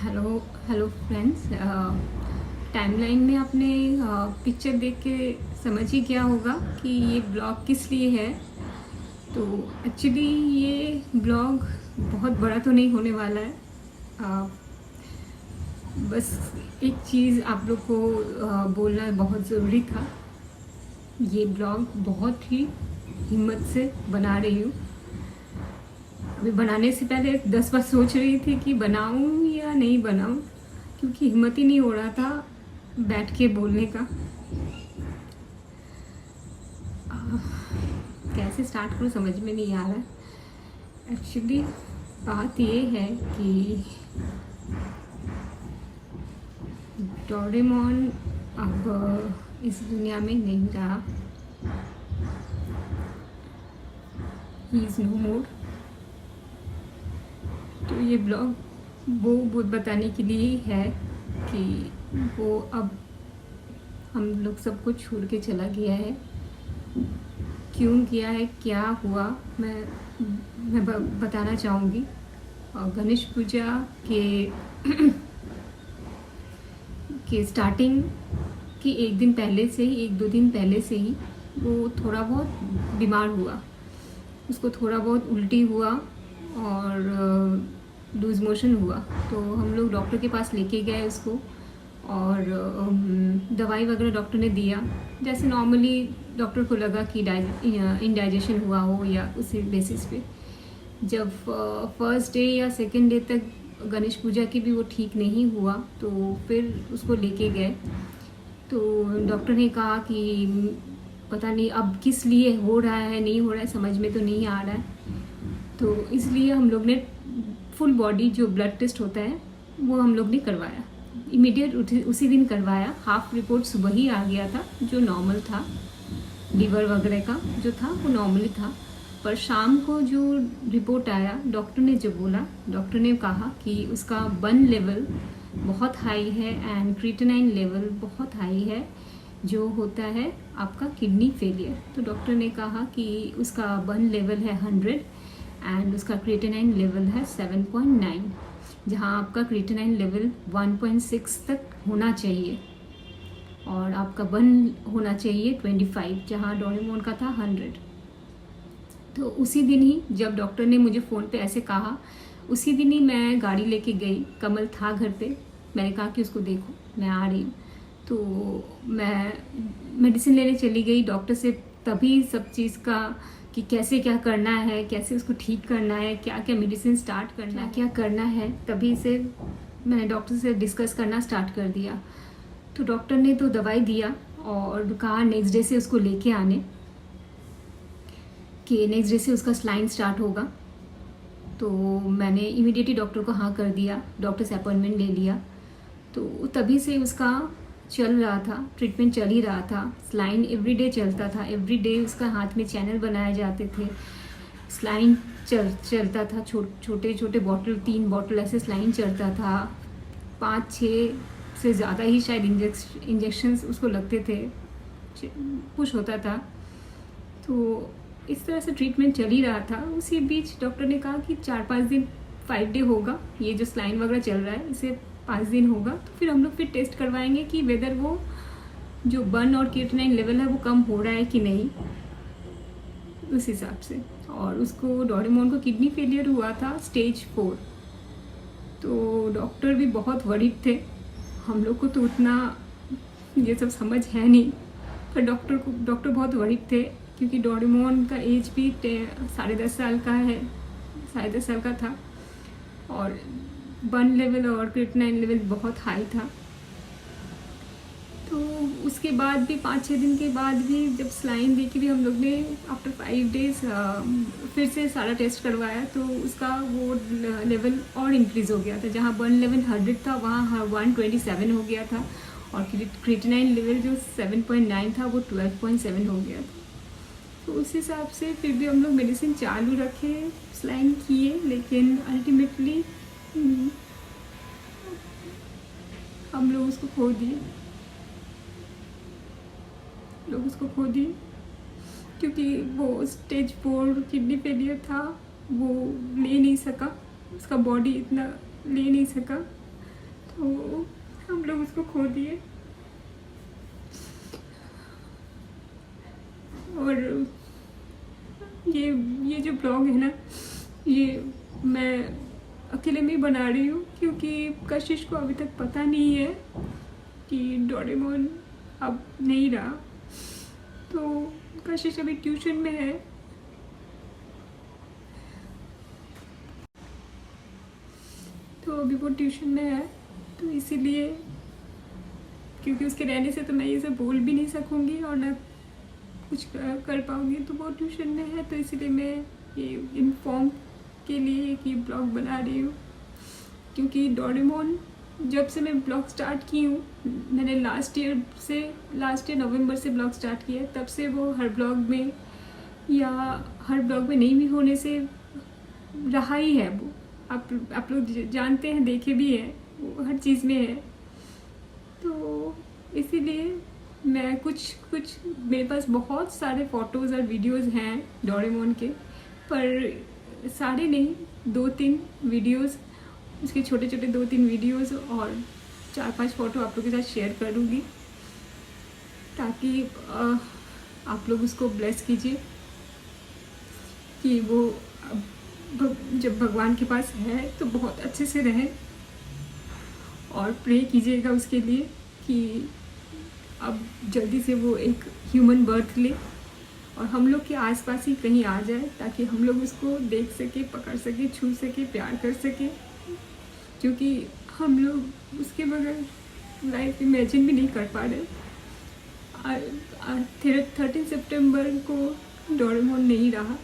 Hello hello friends. Timeline में आपने picture देख के समझ ही गया होगा कि ये ब्लॉग किस लिए है। तो एक्चुअली ये ब्लॉग बहुत बड़ा तो नहीं होने वाला है। बस एक चीज़ आप लोग को बोलना बहुत ज़रूरी था। ये ब्लॉग बहुत ही हिम्मत से बना रही हूँ। अभी बनाने से पहले 10 बार सोच रही थी कि बनाऊं या नहीं बनाऊं, क्योंकि हिम्मत ही नहीं हो रहा था बैठ के बोलने का। कैसे स्टार्ट करूं समझ में नहीं आ रहा। एक्चुअली बात ये है कि डोरेमोन अब इस दुनिया में नहीं रहा। ही इज़ नो मोर। तो ये ब्लॉग वो बताने के लिए ही है कि वो अब हम लोग सबको छोड़ के चला गया है। क्यों गया है, क्या हुआ, मैं बताना चाहूँगी। और गणेश पूजा के स्टार्टिंग के एक दिन पहले से ही, 1-2 दिन पहले से ही वो थोड़ा बहुत बीमार हुआ। उसको थोड़ा बहुत उल्टी हुआ और लूज़ मोशन हुआ। तो हम लोग डॉक्टर के पास लेके गए उसको, और दवाई वगैरह डॉक्टर ने दिया। जैसे नॉर्मली डॉक्टर को लगा कि इंडाइजेशन हुआ हो या उसी बेसिस पे। जब फर्स्ट डे या सेकंड डे तक गणेश पूजा की भी वो ठीक नहीं हुआ, तो फिर उसको लेके गए। तो डॉक्टर ने कहा कि पता नहीं अब किस लिए हो रहा है, नहीं हो रहा है, समझ में तो नहीं आ रहा है। तो इसलिए हम लोग ने फुल बॉडी जो ब्लड टेस्ट होता है वो हम लोग ने करवाया। इमीडिएट उसी दिन करवाया। हाफ रिपोर्ट सुबह ही आ गया था, जो नॉर्मल था। लीवर वगैरह का जो था वो नॉर्मली था। पर शाम को जो रिपोर्ट आया, डॉक्टर ने जो बोला, डॉक्टर ने कहा कि उसका बर्न लेवल बहुत हाई है एंड क्रिएटिनाइन लेवल बहुत हाई है, जो होता है आपका किडनी फेलियर। तो डॉक्टर ने कहा कि उसका बर्न लेवल है 100 एंड उसका क्रिएटिनाइन लेवल है 7.9, जहाँ आपका क्रिएटिनाइन लेवल 1.6 तक होना चाहिए और आपका बर्न होना चाहिए 25, जहाँ डोरेमोन का था 100। तो उसी दिन ही जब डॉक्टर ने मुझे फ़ोन पे ऐसे कहा, उसी दिन ही मैं गाड़ी लेके गई। कमल था घर पे। मैंने कहा कि उसको देखो, मैं आ रही हूँ। तो मैं मेडिसिन लेने चली गई डॉक्टर से। तभी सब चीज़ का कि कैसे क्या करना है, कैसे उसको ठीक करना है, क्या क्या मेडिसिन स्टार्ट करना है, क्या करना है, तभी से मैंने डॉक्टर से डिस्कस करना स्टार्ट कर दिया। तो डॉक्टर ने तो दवाई दिया और कहा नेक्स्ट डे से उसको लेके आने, कि नेक्स्ट डे से उसका स्लाइन स्टार्ट होगा। तो मैंने इमीडिएटली डॉक्टर को हाँ कर दिया, डॉक्टर से अपॉइंटमेंट ले लिया। तो तभी से उसका चल रहा था, ट्रीटमेंट चल ही रहा था। स्लाइन एवरीडे चलता था, एवरीडे उसका हाथ में चैनल बनाए जाते थे। स्लाइन चलता था, छोटे छोटे बॉटल, 3 बॉटल ऐसे स्लाइन चलता था। 5-6 से ज़्यादा ही शायद इंजेक्शंस उसको लगते थे, पुश होता था। तो इस तरह से ट्रीटमेंट चल ही रहा था। उसी बीच डॉक्टर ने कहा कि 4-5 दिन, 5 डे होगा ये जो स्लाइन वगैरह चल रहा है, इसे 5 दिन होगा। तो फिर हम लोग फिर टेस्ट करवाएंगे कि वेदर वो जो बर्न और क्रिएटिनाइन लेवल है वो कम हो रहा है कि नहीं, उस हिसाब से। और उसको डोरेमोन को किडनी फेलियर हुआ था स्टेज 4। तो डॉक्टर भी बहुत वरीड थे। हम लोग को तो उतना ये सब समझ है नहीं, पर डॉक्टर बहुत वरीड थे, क्योंकि डोरेमोन का एज भी 10.5 साल का है, 10.5 साल का था, और बर्न लेवल और क्रिएटिनाइन लेवल बहुत हाई था। तो उसके बाद भी 5-6 दिन के बाद भी जब स्लाइन देखी भी, हम लोग ने आफ्टर 5 डेज फिर से सारा टेस्ट करवाया। तो उसका वो लेवल और इंक्रीज़ हो गया था। जहाँ बर्न लेवल 100 था वहाँ 127 हो गया था, और क्रिएटिनाइन लेवल जो 7.9 था वो 12.7 हो गया था। तो उस हिसाब से फिर भी हम लोग मेडिसिन चालू रखे, स्लाइन किए, लेकिन अल्टीमेटली हम लोग उसको खो दिए, क्योंकि वो स्टेज 4 किडनी फेलियर था। वो ले नहीं सका, उसका बॉडी इतना ले नहीं सका। तो हम लोग उसको खो दिए। और ये जो ब्लॉग है ना, ये मैं अकेले में ही बना रही हूँ, क्योंकि कशिश को अभी तक पता नहीं है कि डोरेमोन अब नहीं रहा। तो कशिश अभी ट्यूशन में है। तो अभी वो ट्यूशन में है, तो इसीलिए, क्योंकि उसके रहने से तो मैं ये सब बोल भी नहीं सकूँगी और ना कुछ कर पाऊँगी। तो वो ट्यूशन में है, तो इसीलिए मैं ये इन्फॉर्म के लिए एक ये ब्लॉग बना रही हूँ। क्योंकि डोरेमोन, जब से मैं ब्लॉग स्टार्ट की हूँ, मैंने लास्ट ईयर नवंबर से ब्लॉग स्टार्ट किया, तब से वो हर ब्लॉग में या हर ब्लॉग में नहीं भी होने से रहा ही है। वो आप लोग जानते हैं, देखे भी हैं, वो हर चीज़ में है। तो इसीलिए मैं कुछ मेरे पास बहुत सारे फ़ोटोज़ और वीडियोज़ हैं डोरेमोन के, पर सारे नहीं, 2-3 वीडियोज़, उसके छोटे 2-3 वीडियोज़ और 4-5 फ़ोटो आप लोगों के साथ शेयर करूँगी, ताकि आप लोग उसको ब्लेस कीजिए कि वो जब भगवान के पास है तो बहुत अच्छे से रहे। और प्रे कीजिएगा उसके लिए कि अब जल्दी से वो एक ह्यूमन बर्थ ले और हम लोग के आसपास ही कहीं आ जाए, ताकि हम लोग उसको देख सके, पकड़ सके, छू सके, प्यार कर सके। क्योंकि हम लोग उसके बगैर लाइफ इमेजिन भी नहीं कर पा रहे। 13 सितंबर को डोरेमोन नहीं रहा।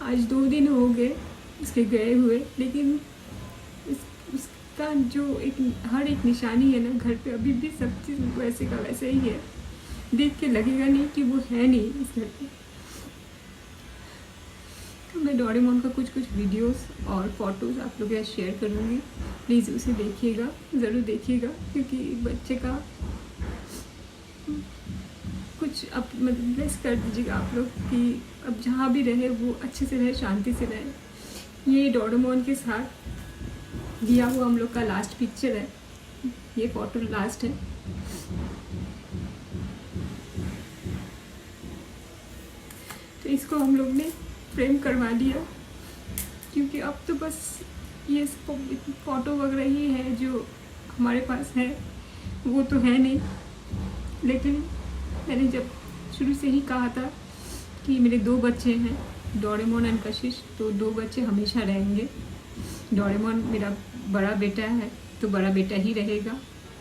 आज 2 दिन हो गए उसके गए हुए, लेकिन उसका जो हर एक निशानी है ना घर पे, अभी भी सब चीज़ वैसे का वैसे ही है। देख के लगेगा नहीं कि वो है नहीं इस घर पे। तो मैं डोरेमोन का कुछ वीडियोस और फोटोज़ आप लोगों के साथ शेयर करूँगी। प्लीज़ उसे देखिएगा, ज़रूर देखिएगा, क्योंकि बच्चे का कुछ अब मतलब ब्लेस कर दीजिएगा आप लोग कि अब जहाँ भी रहे वो अच्छे से रहे, शांति से रहे। ये डोरेमोन के साथ दिया हुआ हम लोग का लास्ट पिक्चर है, ये फोटो लास्ट है। तो इसको हम लोग ने फ्रेम करवा दिया, क्योंकि अब तो बस ये फ़ोटो वगैरह ही है जो हमारे पास है, वो तो है नहीं। लेकिन मैंने जब शुरू से ही कहा था कि मेरे 2 बच्चे हैं, डोरेमोन एंड कशिश, तो 2 बच्चे हमेशा रहेंगे। डोरेमोन मेरा बड़ा बेटा है तो बड़ा बेटा ही रहेगा,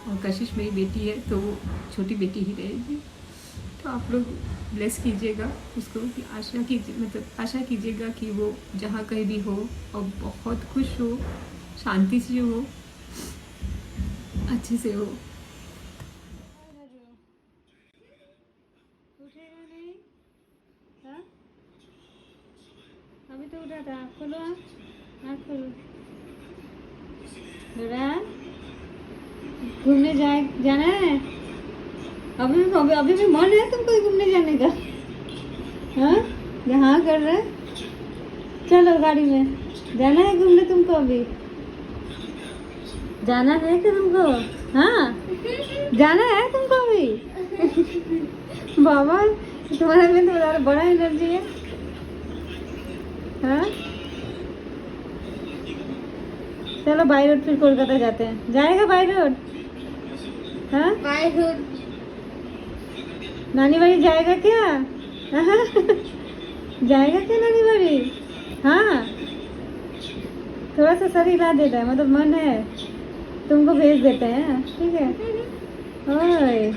और कशिश मेरी बेटी है तो छोटी बेटी ही रहेगी। तो आप लोग ब्लेस कीजिएगा उसको, कि आशा कीजिएगा कि वो जहाँ कहीं भी हो और बहुत खुश हो, शांति से हो, अच्छे से हो। उठेगा नहीं? हाँ? अभी तो उठा था। खोलो आँख खोलो। घूमने जाना है? अभी भी मन है तुमको घूमने जाने का? हाँ, यहाँ कर रहे? चलो गाड़ी में जाना है घूमने तुमको। अभी जाना है क्या तुमको? हाँ, जाना है तुमको अभी? बाबा, तुम्हारे में तो बड़ा एनर्जी है। हाँ, चलो बाई रोड फिर कोलकाता जाते हैं। जाएगा बाई रोड? हाँ, बाई रोड नानी बाड़ी जाएगा क्या? जाएगा क्या नानी बाड़ी? हाँ, थोड़ा सा सर हिला देता है, मतलब मन है, तुमको भेज देते हैं, ठीक है? ओए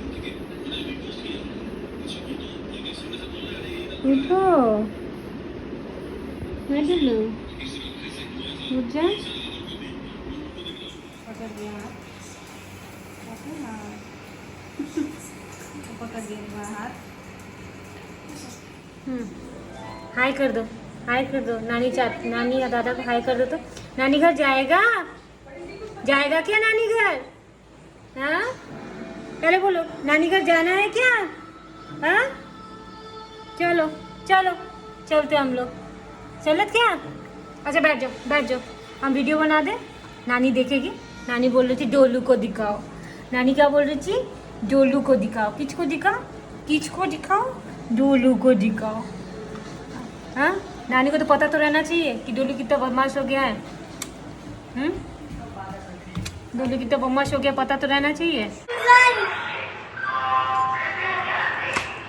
उठो, उठ जा। पकड़ दिया हाथ, पकड़ दिया हाथ। हाय कर दो, हाय कर दो। नानी या दादा को हाय कर दो। तो नानी घर जाएगा क्या नानी घर? हाँ, पहले बोलो नानी घर जाना है क्या? हाँ, चलो चलते हम लोग। चलत क्या? अच्छा बैठ जाओ, हम वीडियो बना दे, नानी देखेगी। नानी बोल रही थी डोलू को दिखाओ। नानी क्या बोल रही थी? डोलू को दिखाओ। किसको दिखाओ? किसको दिखाओ? डोलू को दिखाओ। हाँ, नानी को तो पता तो रहना चाहिए कि डोलू कितना बदमाश हो गया है। डोलू कितना बदमाश हो गया, पता तो रहना चाहिए।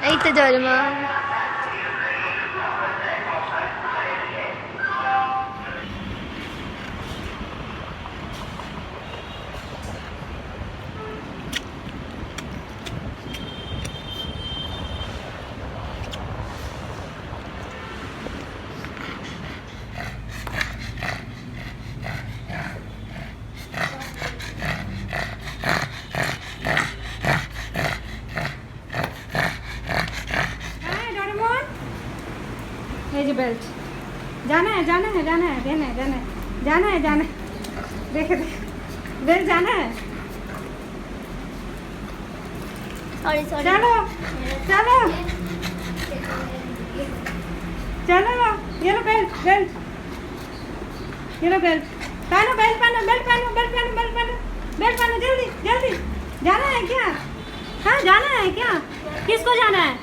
Aí tá dando uma. Belt जाना है, जाना है, जाना है, जाना है, जाना है, जाना है, जाना है। देख देख, बेल्ट जाना है। Sorry, sorry. चलो चलो चलो, ये लो बेल्ट, बेल्ट, ये लो बेल्ट पहनो, बेल्ट पहनो, बेल्ट पहनो, बेल्ट पहनो, बेल्ट पहनो, बेल्ट पहनो, जल्दी जल्दी। जाना है क्या? हाँ, जाना है क्या? किसको जाना है?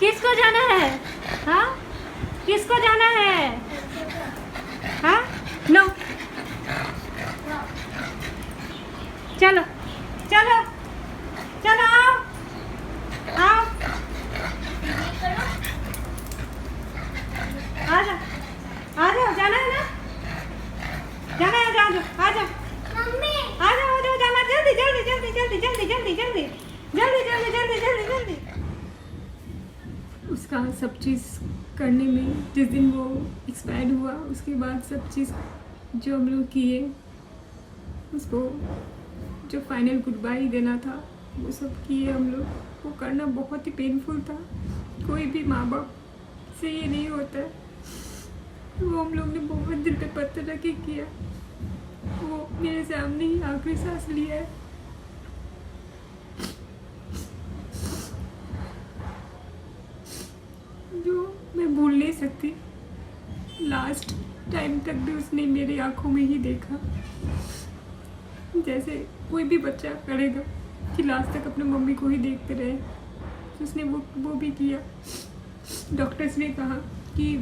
किसको जाना है? हाँ, किसको जाना है? हाँ, नो, चलो चलो चलो, आओ आओ, आ जाओ आ जाओ, जाना है ना, जाना है, आ जाओ आ जाओ, मम्मी आ जाओ आ जाओ, जाना, जल्दी जल्दी जल्दी जल्दी जल्दी जल्दी जल्दी जल्दी जल्दी जल्दी जल्दी जल्दी। उसका सब चीज़ करने में जिस दिन वो एक्सपायर हुआ उसके बाद सब चीज़ जो हम लोग किए, उसको जो फाइनल गुड बाय देना था वो सब किए हम लोग। वो करना बहुत ही पेनफुल था, कोई भी माँ बाप से ये नहीं होता है। वो हम लोग ने बहुत दिल पे पत्थर रख के किया। वो मेरे सामने ही आखिरी सांस लिया है। जो मैं भूल नहीं सकती। लास्ट टाइम तक भी उसने मेरी आंखों में ही देखा, जैसे कोई भी बच्चा करेगा कि लास्ट तक अपने मम्मी को ही देखते रहे। उसने वो भी किया। डॉक्टर्स ने कहा कि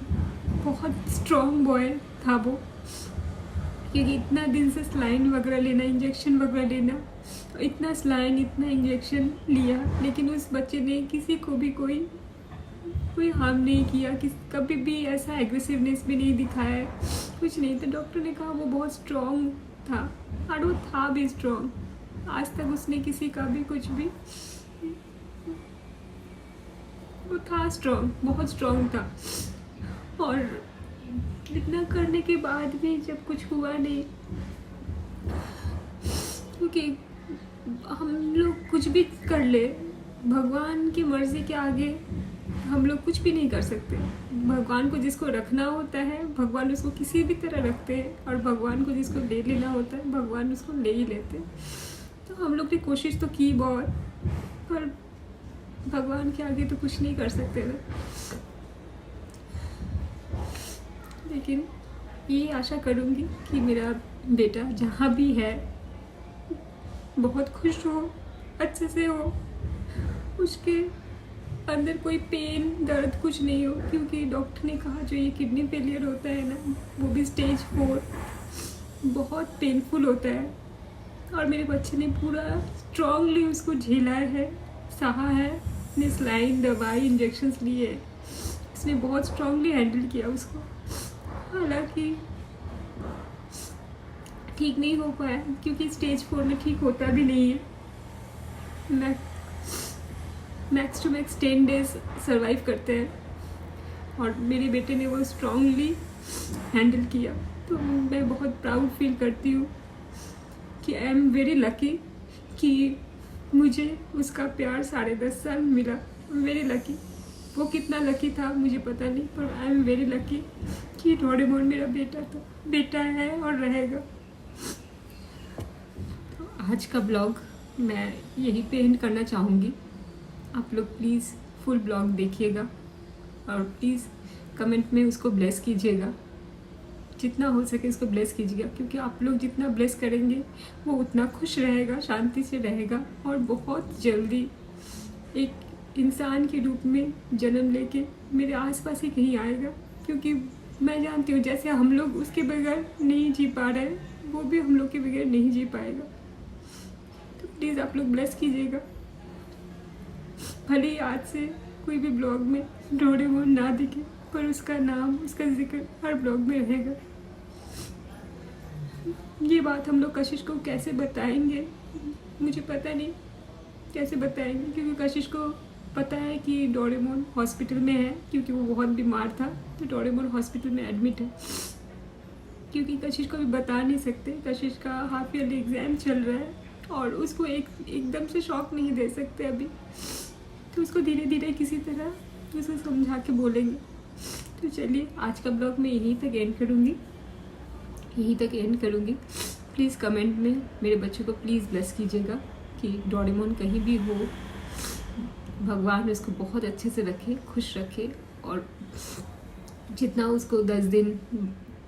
बहुत स्ट्रॉन्ग बॉय था वो, क्योंकि इतना दिन से सलाइन वगैरह लेना, इंजेक्शन वगैरह लेना, इतना सलाइन इतना इंजेक्शन लिया, लेकिन उस बच्चे ने किसी को भी कोई हार्म नहीं किया, कभी भी ऐसा एग्रेसिवनेस भी नहीं दिखाया है, कुछ नहीं। तो डॉक्टर ने कहा वो बहुत स्ट्रॉन्ग था, और वो था भी स्ट्रॉन्ग। आज तक उसने किसी का भी कुछ भी, वो था स्ट्रॉन्ग, बहुत स्ट्रॉन्ग था। और इतना करने के बाद भी जब कुछ हुआ नहीं, क्योंकि हम लोग कुछ भी कर ले, भगवान की मर्जी के आगे हम लोग कुछ भी नहीं कर सकते। भगवान को जिसको रखना होता है, भगवान उसको किसी भी तरह रखते हैं, और भगवान को जिसको ले लेना होता है, भगवान उसको ले ही लेते हैं। तो हम लोग ने कोशिश तो की बहुत, पर भगवान के आगे तो कुछ नहीं कर सकते ना। लेकिन ये आशा करूँगी कि मेरा बेटा जहाँ भी है बहुत खुश हो, अच्छे से हो, उसके अंदर कोई पेन दर्द कुछ नहीं हो। क्योंकि डॉक्टर ने कहा जो ये किडनी फेलियर होता है ना, वो भी स्टेज 4, बहुत पेनफुल होता है। और मेरे बच्चे ने पूरा स्ट्रांगली उसको झेला है, सहा है, ने सलाइन, दवाई, इंजेक्शंस लिए, उसने बहुत स्ट्रांगली हैंडल किया उसको। हालांकि ठीक नहीं हो पाया, क्योंकि स्टेज 4 में ठीक होता भी नहीं है। Max to max 10 days survive करते हैं, और मेरे बेटे ने वो स्ट्रांगली हैंडल किया। तो मैं बहुत प्राउड फील करती हूँ कि आई एम वेरी लकी कि मुझे उसका प्यार 10.5 साल मिला। Very lucky. वो कितना लकी था मुझे पता नहीं, पर आई एम वेरी लकी कि डोरेमोन मेरा बेटा है और रहेगा। तो आज का ब्लॉग मैं यही पे एंड करना चाहूँगी। आप लोग प्लीज़ फुल ब्लॉग देखिएगा, और प्लीज़ कमेंट में उसको ब्लेस कीजिएगा जितना हो सके उसको ब्लेस कीजिएगा, क्योंकि आप लोग जितना ब्लेस करेंगे वो उतना खुश रहेगा, शांति से रहेगा और बहुत जल्दी एक इंसान के रूप में जन्म लेके मेरे आसपास ही कहीं आएगा। क्योंकि मैं जानती हूँ जैसे हम लोग उसके बगैर नहीं जी पा रहे हैं, वो भी हम लोग के बगैर नहीं जी पाएगा। तो प्लीज़ आप लोग ब्लेस कीजिएगा। भले ही आज से कोई भी ब्लॉग में डोरेमोन ना दिखे, पर उसका नाम, उसका जिक्र हर ब्लॉग में रहेगा। ये बात हम लोग कशिश को कैसे बताएंगे, मुझे पता नहीं कैसे बताएंगे, क्योंकि कशिश को पता है कि डोरेमोन हॉस्पिटल में है, क्योंकि वो बहुत बीमार था। तो डोरेमोन हॉस्पिटल में एडमिट है, क्योंकि कशिश को भी बता नहीं सकते। कशिश का हाफ ईयरली एग्ज़ाम चल रहा है और उसको एकदम से शॉक नहीं दे सकते अभी, तो उसको धीरे धीरे किसी तरह उसको समझा के बोलेंगे। तो चलिए आज का ब्लॉग मैं यहीं तक एंड करूँगी। प्लीज़ कमेंट में मेरे बच्चे को प्लीज़ ब्लेस कीजिएगा कि डोरेमोन कहीं भी हो, भगवान उसको बहुत अच्छे से रखे, खुश रखे, और जितना उसको 10 दिन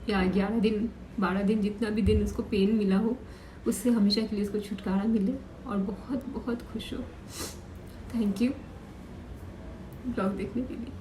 या 11 दिन 12 दिन जितना भी दिन उसको पेन मिला हो, उससे हमेशा के लिए उसको छुटकारा मिले और बहुत बहुत खुश हो। थैंक यू ब्लॉग देखने के लिए।